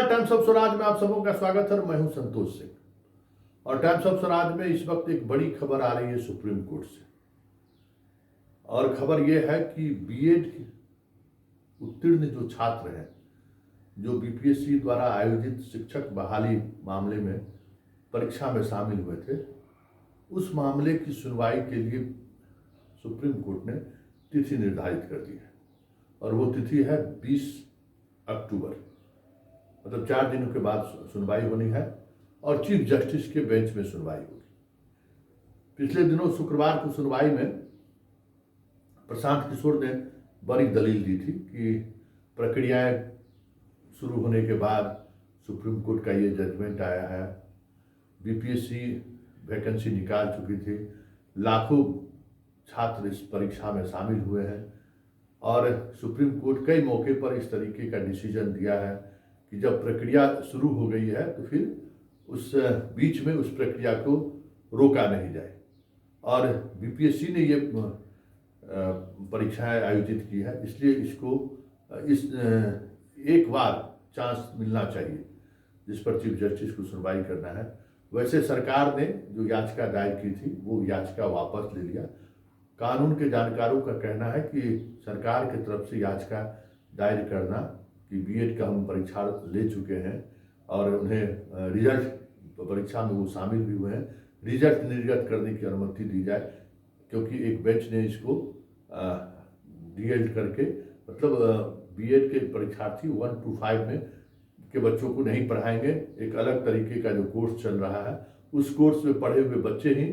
Times of Swaraj में आप सबों का स्वागत है। मैं हूं संतोष सिंह और टाइम्स ऑफ स्वराज में इस वक्त एक बड़ी खबर आ रही है सुप्रीम कोर्ट से। और खबर यह है कि बीएड उत्तीर्ण जो छात्र हैं, जो बीपीएससी द्वारा आयोजित शिक्षक बहाली मामले में परीक्षा में शामिल हुए थे, उस मामले की सुनवाई के लिए सुप्रीम कोर्ट ने तिथि निर्धारित कर दी है। और वो तिथि है 20 अक्टूबर, मतलब 4 दिनों के बाद सुनवाई होनी है और चीफ जस्टिस के बेंच में सुनवाई होगी। पिछले दिनों शुक्रवार को सुनवाई में प्रशांत किशोर ने बड़ी दलील दी थी कि प्रक्रियाएं शुरू होने के बाद सुप्रीम कोर्ट का ये जजमेंट आया है, बीपीएससी वैकेंसी निकाल चुकी थी, लाखों छात्र इस परीक्षा में शामिल हुए हैं और सुप्रीम कोर्ट कई मौके पर इस तरीके का डिसीजन दिया है कि जब प्रक्रिया शुरू हो गई है तो फिर उस बीच में उस प्रक्रिया को रोका नहीं जाए। और बीपीएससी ने ये परीक्षाएं आयोजित की है, इसलिए इसको इस एक बार चांस मिलना चाहिए जिस पर चीफ जस्टिस को सुनवाई करना है। वैसे सरकार ने जो याचिका दायर की थी वो याचिका वापस ले लिया। कानून के जानकारों का कहना है कि सरकार की तरफ से याचिका दायर करना कि बीएड का हम परीक्षा ले चुके हैं और उन्हें रिजल्ट परीक्षा में वो शामिल भी हुए हैं, रिजल्ट निर्गत करने की अनुमति दी जाए, क्योंकि एक बेंच ने इसको डीएड करके, मतलब बीएड के परीक्षार्थी 1 to 5 में के बच्चों को नहीं पढ़ाएंगे। एक अलग तरीके का जो कोर्स चल रहा है, उस कोर्स में पढ़े हुए बच्चे ही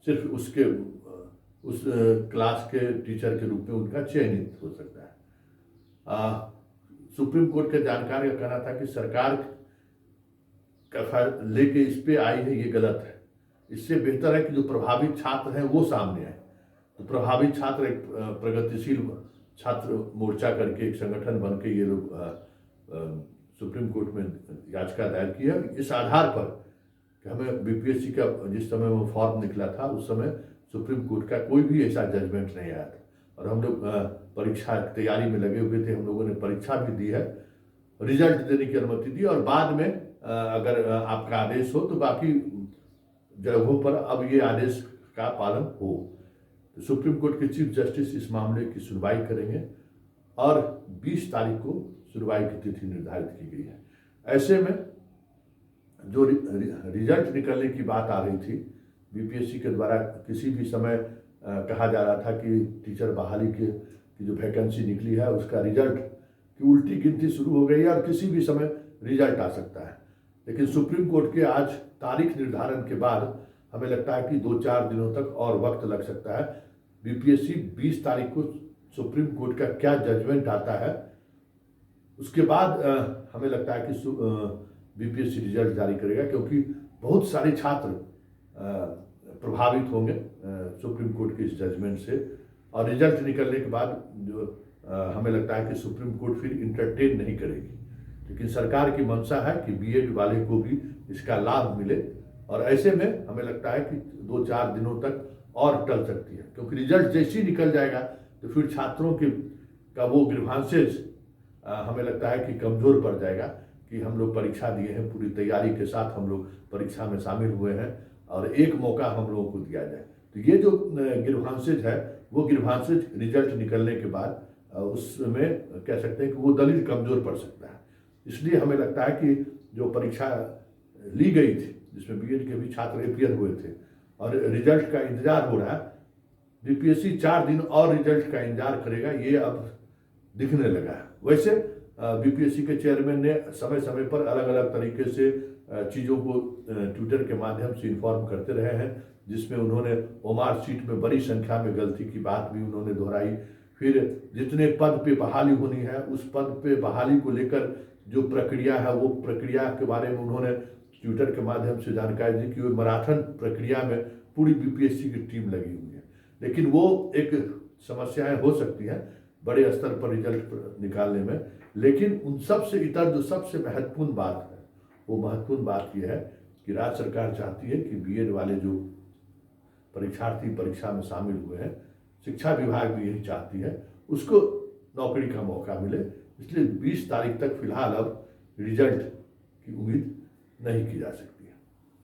सिर्फ उस क्लास के टीचर के रूप में उनका चयनित हो सकता है। सुप्रीम कोर्ट के जानकार का कहना था कि सरकार का लेके इस पे आई है, ये गलत है। इससे बेहतर है कि जो प्रभावित छात्र हैं वो सामने आए। तो प्रभावित छात्र एक प्रगतिशील छात्र मोर्चा करके एक संगठन बन के ये लोग सुप्रीम कोर्ट में याचिका दायर की है। इस आधार पर कि हमें बीपीएससी का जिस समय वो फॉर्म निकला था उस समय सुप्रीम कोर्ट का कोई भी ऐसा जजमेंट नहीं आया था और हम लोग परीक्षा तैयारी में लगे हुए थे। हम लोगों ने परीक्षा भी दी है, रिजल्ट देने की अनुमति दी और बाद में अगर आपका आदेश हो तो बाकी जगहों पर अब ये आदेश का पालन हो। तो सुप्रीम कोर्ट के चीफ जस्टिस इस मामले की सुनवाई करेंगे और 20 तारीख को सुनवाई की तिथि निर्धारित की गई है। ऐसे में जो रिजल्ट निकलने की बात आ रही थी बीपीएससी के द्वारा, किसी भी समय कहा जा रहा था कि टीचर बहाली की जो वैकेंसी निकली है उसका रिजल्ट की उल्टी गिनती शुरू हो गई है और किसी भी समय रिजल्ट आ सकता है। लेकिन सुप्रीम कोर्ट के आज तारीख निर्धारण के बाद हमें लगता है कि 2-4 दिनों तक और वक्त लग सकता है। बीपीएससी 20 तारीख को सुप्रीम कोर्ट का क्या जजमेंट आता है उसके बाद हमें लगता है कि बीपीएससी रिजल्ट जारी करेगा, क्योंकि बहुत सारे छात्र प्रभावित होंगे सुप्रीम कोर्ट के इस जजमेंट से। और रिजल्ट निकलने के बाद जो हमें लगता है कि सुप्रीम कोर्ट फिर इंटरटेन नहीं करेगी, लेकिन सरकार की मंशा है कि बीएड वाले को भी इसका लाभ मिले। और ऐसे में हमें लगता है कि 2-4 दिनों तक और टल सकती है, क्योंकि रिजल्ट जैसे ही निकल जाएगा तो फिर छात्रों का वो ग्रीवांसेस हमें लगता है कि कमज़ोर पड़ जाएगा कि हम लोग परीक्षा दिए हैं, पूरी तैयारी के साथ हम लोग परीक्षा में शामिल हुए हैं और एक मौका हम लोगों को दिया जाए। तो ये जो ग्रीवांसेज है वो ग्रीवांसेज रिजल्ट निकलने के बाद उसमें कह सकते हैं कि वो दलील कमज़ोर पड़ सकता है। इसलिए हमें लगता है कि जो परीक्षा ली गई थी जिसमें बीएड के भी छात्र अपीयर हुए थे और रिजल्ट का इंतजार हो रहा है, बीपीएससी 4 दिन और रिजल्ट का इंतजार करेगा, ये अब दिखने लगा है। वैसे बीपीएससी के चेयरमैन ने समय समय पर अलग अलग तरीके से चीज़ों को ट्विटर के माध्यम से इन्फॉर्म करते रहे हैं, जिसमें उन्होंने ओमार सीट में बड़ी संख्या में गलती की बात भी उन्होंने दोहराई। फिर जितने पद पे बहाली होनी है उस पद पे बहाली को लेकर जो प्रक्रिया है वो प्रक्रिया के बारे में उन्होंने ट्विटर के माध्यम से जानकारी दी कि वो मैराथन प्रक्रिया में पूरी बीपीएससी की टीम लगी हुई है। लेकिन वो एक समस्याएं हो सकती हैं बड़े स्तर पर रिजल्ट निकालने में, लेकिन उन सब से इतर जो सबसे महत्वपूर्ण बात है वो महत्वपूर्ण बात यह है कि राज्य सरकार चाहती है कि बीएड वाले जो परीक्षार्थी परीक्षा में शामिल हुए हैं, शिक्षा विभाग भी यही चाहती है उसको नौकरी का मौका मिले। इसलिए 20 तारीख तक फिलहाल अब रिजल्ट की उम्मीद नहीं की जा सकती।